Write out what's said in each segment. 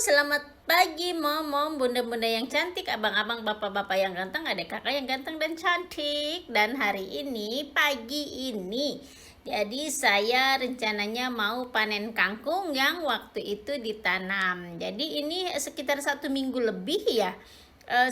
Selamat pagi mom, bunda-bunda yang cantik, abang-abang, bapak-bapak yang ganteng, adik kakak yang ganteng dan cantik. Dan hari ini, pagi ini, jadi saya rencananya mau panen kangkung yang waktu itu ditanam. Jadi ini sekitar 1 minggu lebih ya.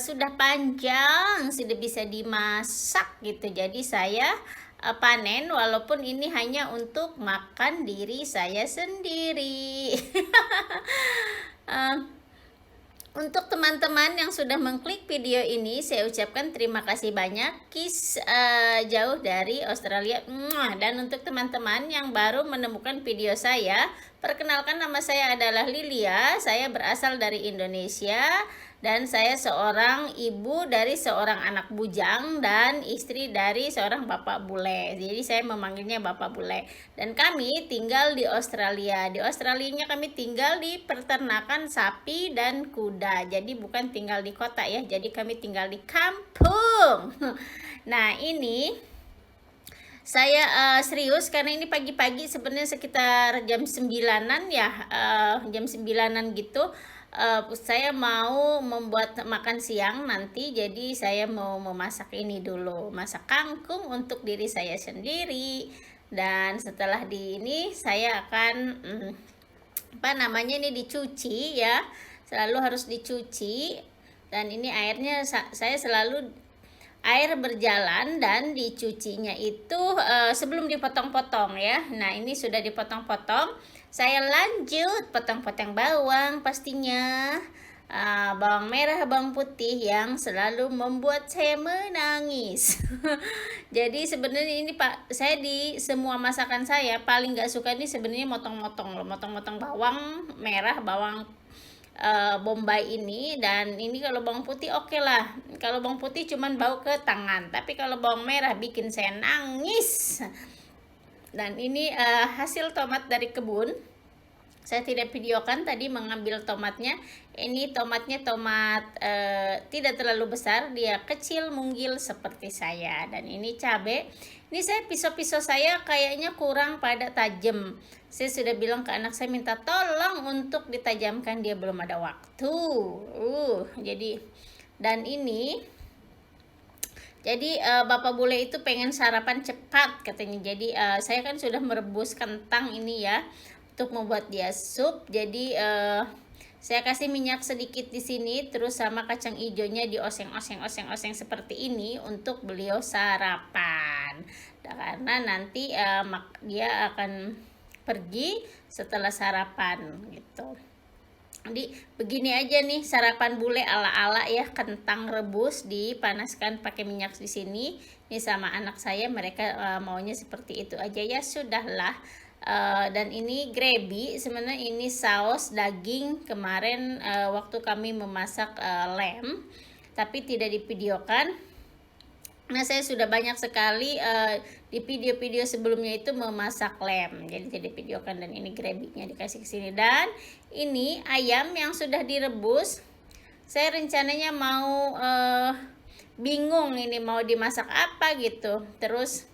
Sudah panjang, sudah bisa dimasak gitu. Jadi saya panen walaupun ini hanya untuk makan diri saya sendiri. Uh, untuk teman-teman yang sudah mengklik video ini, saya ucapkan terima kasih banyak. Kiss jauh dari Australia. Dan untuk teman-teman yang baru menemukan video saya, perkenalkan, nama saya adalah Lilia. Saya berasal dari Indonesia dan saya seorang ibu dari seorang anak bujang dan istri dari seorang bapak bule. Jadi saya memanggilnya bapak bule. Dan kami tinggal di Australia. Di Australianya kami tinggal di peternakan sapi dan kuda. Jadi bukan tinggal di kota ya. Jadi kami tinggal di kampung. Nah, ini saya serius karena ini pagi-pagi, sebenarnya sekitar jam 9-an ya, jam 9-an gitu. Saya mau membuat makan siang nanti, jadi saya mau memasak ini dulu, masak kangkung untuk diri saya sendiri. Dan setelah ini saya akan ini dicuci ya, selalu harus dicuci. Dan ini airnya saya selalu air berjalan, dan dicucinya itu sebelum dipotong-potong ya. Nah, ini sudah dipotong-potong. Saya lanjut potong-potong bawang pastinya. Bawang merah, bawang putih yang selalu membuat saya menangis. Jadi sebenarnya ini Pak, saya di semua masakan saya paling gak suka ini sebenarnya motong-motong bawang merah, bawang bombay ini. Dan ini kalau bawang putih oke lah. Kalau bawang putih cuman bau ke tangan, tapi kalau bawang merah bikin saya nangis. Dan ini hasil tomat dari kebun. Saya tidak videokan tadi mengambil tomatnya. Ini tomatnya tomat tidak terlalu besar, dia kecil munggil seperti saya. Dan ini cabai. Ini saya pisau-pisau saya kayaknya kurang pada tajam. Saya sudah bilang ke anak saya minta tolong untuk ditajamkan, dia belum ada waktu. Jadi dan ini jadi bapak bule itu pengen sarapan cepat katanya. Jadi saya kan sudah merebus kentang ini ya untuk membuat dia sup. Jadi saya kasih minyak sedikit di sini, terus sama kacang hijaunya dioseng-oseng seperti ini untuk beliau sarapan. Karena nanti dia akan pergi setelah sarapan gitu. Jadi begini aja nih sarapan bule ala-ala ya, kentang rebus dipanaskan pakai minyak di sini. Ini sama anak saya, mereka maunya seperti itu aja ya, sudahlah. Dan ini gravy, sebenarnya ini saus daging kemarin waktu kami memasak lamb, tapi tidak divideokan. Nah, saya sudah banyak sekali di video-video sebelumnya itu memasak lem, jadi tidak videokan. Dan ini gravy-nya dikasih ke sini. Dan ini ayam yang sudah direbus. Saya rencananya mau bingung ini mau dimasak apa gitu. Terus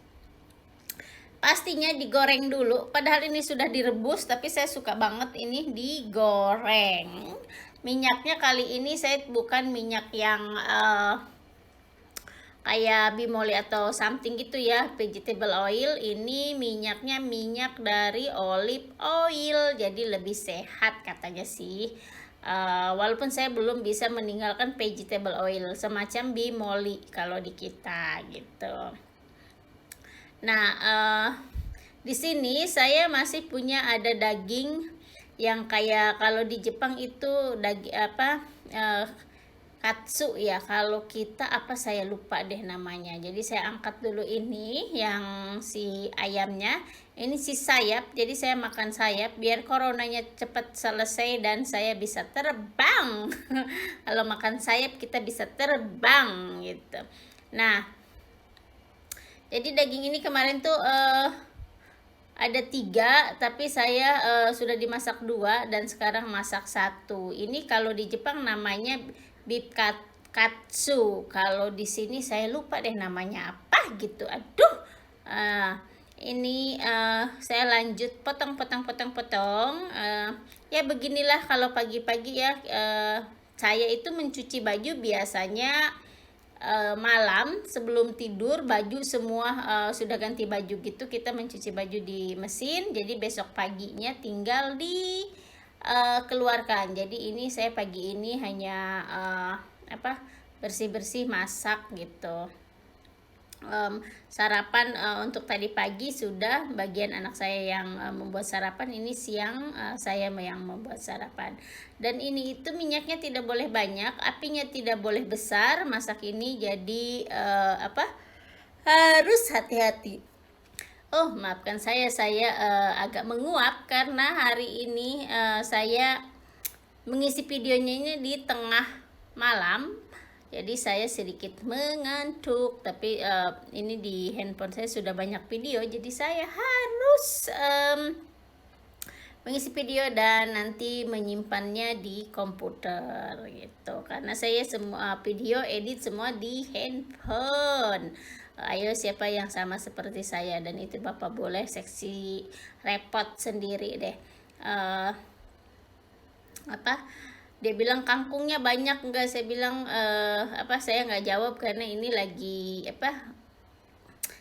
pastinya digoreng dulu. Padahal ini sudah direbus, tapi saya suka banget ini digoreng. Minyaknya kali ini saya bukan minyak yang kayak bimoli atau something gitu ya, vegetable oil. Ini minyaknya minyak dari olive oil, jadi lebih sehat katanya sih. Walaupun saya belum bisa meninggalkan vegetable oil semacam bimoli kalau di kita gitu. Nah, di sini saya masih punya ada daging yang kayak kalau di Jepang itu daging katsu ya, kalau kita apa saya lupa deh namanya. Jadi saya angkat dulu ini yang si ayamnya, ini si sayap. Jadi saya makan sayap biar coronanya cepat selesai dan saya bisa terbang. Kalau makan sayap kita bisa terbang gitu. Nah, jadi daging ini kemarin tuh ada 3, tapi saya sudah dimasak 2 dan sekarang masak 1. Ini kalau di Jepang namanya beef katsu. Kalau di sini saya lupa deh namanya apa gitu. Aduh. ini saya lanjut potong. Ya beginilah kalau pagi-pagi ya, saya itu mencuci baju biasanya malam sebelum tidur, baju semua sudah ganti baju gitu, kita mencuci baju di mesin, jadi besok paginya tinggal di keluarkan. Jadi ini saya pagi ini hanya bersih-bersih, masak gitu. Sarapan untuk tadi pagi sudah, bagian anak saya yang membuat sarapan. Ini siang saya yang membuat sarapan. Dan ini itu minyaknya tidak boleh banyak, apinya tidak boleh besar masak ini, jadi harus hati-hati. Oh, maafkan saya agak menguap karena hari ini saya mengisi videonya ini di tengah malam. Jadi saya sedikit mengantuk, tapi ini di handphone saya sudah banyak video, jadi saya harus mengisi video dan nanti menyimpannya di komputer gitu. Karena saya semua video edit semua di handphone. Ayo siapa yang sama seperti saya, dan itu Bapak boleh seksi repot sendiri deh. Dia bilang kangkungnya banyak enggak, saya bilang saya nggak jawab karena ini lagi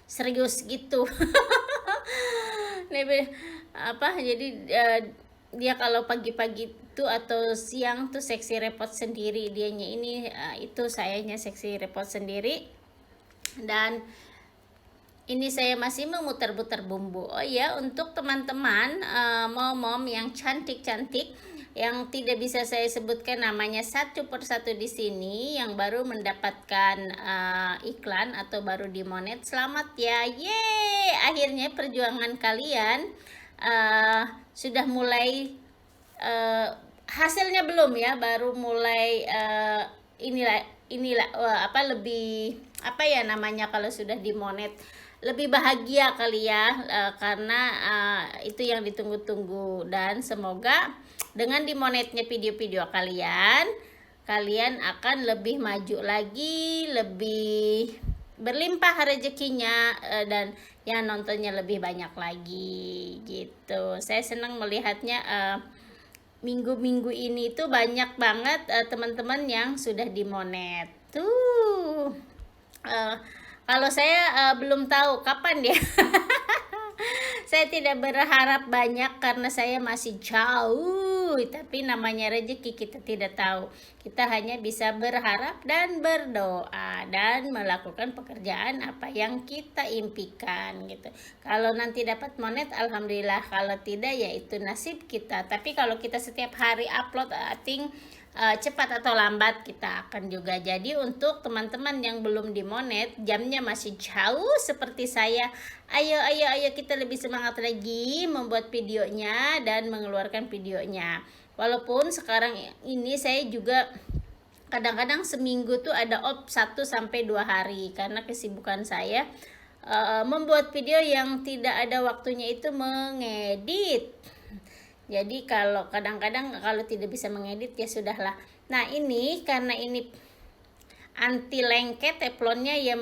serius gitu. Jadi dia kalau pagi-pagi itu atau siang tuh seksi repot sendiri dianya, ini itu sayanya seksi repot sendiri. Dan ini saya masih memutar-putar bumbu. Oh ya, untuk teman-teman mom yang cantik-cantik yang tidak bisa saya sebutkan namanya satu persatu di sini, yang baru mendapatkan iklan atau baru dimonet, selamat ya, yeay, akhirnya perjuangan kalian sudah mulai, hasilnya belum ya, baru mulai inilah lebih namanya kalau sudah dimonet, lebih bahagia kali ya, karena itu yang ditunggu-tunggu. Dan semoga dengan dimonetnya video-video kalian akan lebih maju lagi, lebih berlimpah rezekinya, dan yang nontonnya lebih banyak lagi gitu. Saya senang melihatnya minggu-minggu ini tuh banyak banget teman-teman yang sudah dimonet tuh. Kalau saya belum tahu kapan ya. Saya tidak berharap banyak karena saya masih jauh, tapi namanya rezeki kita tidak tahu. Kita hanya bisa berharap dan berdoa dan melakukan pekerjaan apa yang kita impikan gitu. Kalau nanti dapat monet alhamdulillah, kalau tidak ya itu nasib kita. Tapi kalau kita setiap hari upload, I think cepat atau lambat kita akan juga. Jadi untuk teman-teman yang belum dimonet, jamnya masih jauh seperti saya, ayo kita lebih semangat lagi membuat videonya dan mengeluarkan videonya. Walaupun sekarang ini saya juga kadang-kadang seminggu tuh ada off 1-2 hari karena kesibukan saya membuat video yang tidak ada waktunya itu mengedit. Jadi kalau kadang-kadang kalau tidak bisa mengedit ya sudahlah. Nah ini karena ini anti lengket teflonnya ya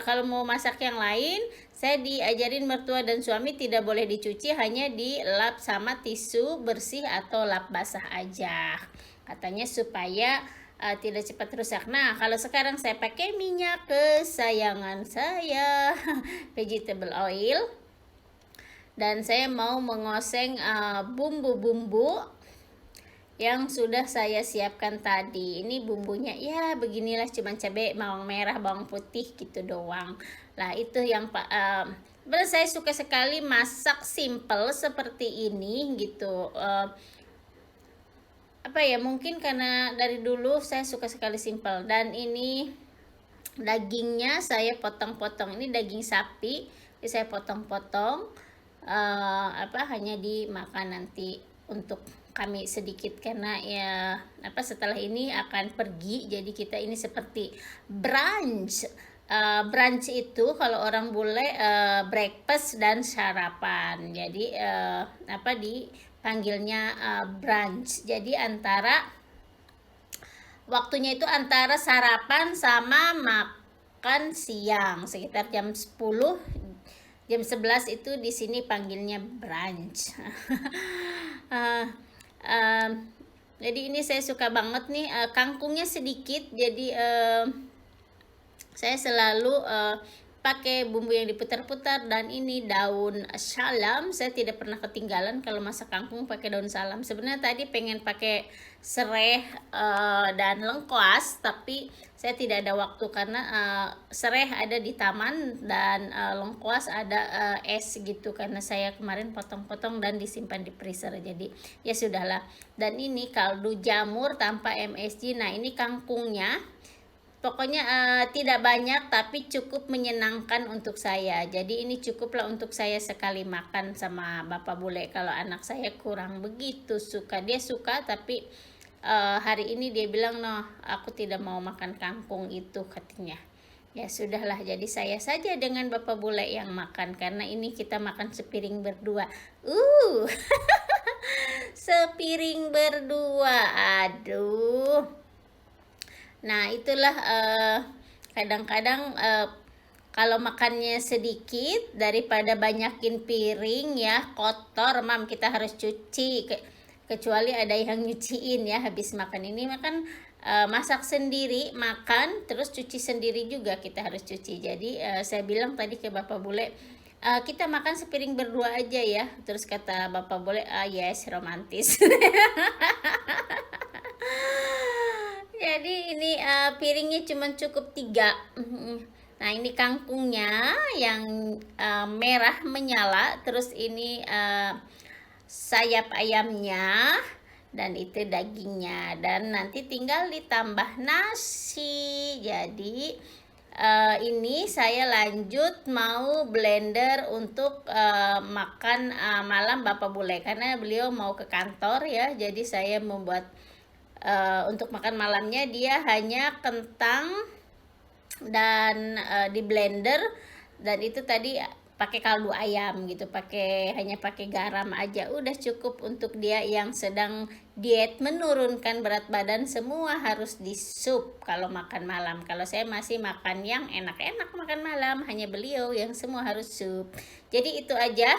kalau mau masak yang lain, saya diajarin mertua dan suami tidak boleh dicuci, hanya dilap sama tisu bersih atau lap basah aja, katanya supaya tidak cepat rusak. Nah kalau sekarang saya pakai minyak kesayangan saya, vegetable oil. Dan saya mau mengoseng bumbu-bumbu yang sudah saya siapkan tadi. Ini bumbunya ya beginilah, cuma cabai, bawang merah, bawang putih gitu doang. Lah itu yang saya suka sekali masak simple seperti ini gitu. Mungkin karena dari dulu saya suka sekali simple. Dan ini dagingnya saya potong-potong, ini daging sapi, jadi saya potong-potong. Hanya dimakan nanti untuk kami sedikit karena ya setelah ini akan pergi, jadi kita ini seperti brunch. Brunch itu kalau orang bule breakfast dan sarapan, jadi dipanggilnya brunch. Jadi waktunya itu antara sarapan sama makan siang sekitar jam 10. jam 11 itu di sini panggilnya brunch. Eh, em, jadi ini saya suka banget nih, kangkungnya sedikit, jadi saya selalu pakai bumbu yang diputar-putar, dan ini daun salam. Saya tidak pernah ketinggalan kalau masak kangkung pakai daun salam. Sebenarnya tadi pengen pakai sereh dan lengkuas, tapi saya tidak ada waktu karena sereh ada di taman dan lengkuas ada es gitu, karena saya kemarin potong-potong dan disimpan di freezer, jadi ya sudahlah. Dan ini kaldu jamur tanpa MSG. Nah, ini kangkungnya pokoknya tidak banyak tapi cukup menyenangkan untuk saya. Jadi ini cukuplah untuk saya sekali makan sama Bapak Bule. Kalau anak saya kurang begitu suka. Dia suka tapi hari ini dia bilang, "No, aku tidak mau makan kangkung itu," katanya. Ya sudahlah, jadi saya saja dengan Bapak Bule yang makan, karena ini kita makan sepiring berdua. Sepiring berdua. Aduh. Nah, itulah kadang-kadang kalau makannya sedikit daripada banyakin piring ya, kotor, Mam, kita harus cuci. Kecuali ada yang nyuciin ya, habis makan ini makan masak sendiri, makan terus cuci sendiri juga kita harus cuci. Jadi saya bilang tadi ke Bapak Bule, kita makan sepiring berdua aja ya. Terus kata Bapak Bule, yes, romantis. Jadi ini piringnya cuma cukup 3. Nah, ini kangkungnya yang merah menyala, terus ini sayap ayamnya, dan itu dagingnya, dan nanti tinggal ditambah nasi. Jadi ini saya lanjut mau blender untuk makan malam Bapak Bule, karena beliau mau ke kantor ya. Jadi saya membuat untuk makan malamnya dia hanya kentang dan di blender, dan itu tadi pakai kaldu ayam gitu, hanya pakai garam aja, udah cukup untuk dia yang sedang diet menurunkan berat badan. Semua harus di sup kalau makan malam. Kalau saya masih makan yang enak-enak makan malam, hanya beliau yang semua harus sup. Jadi itu aja.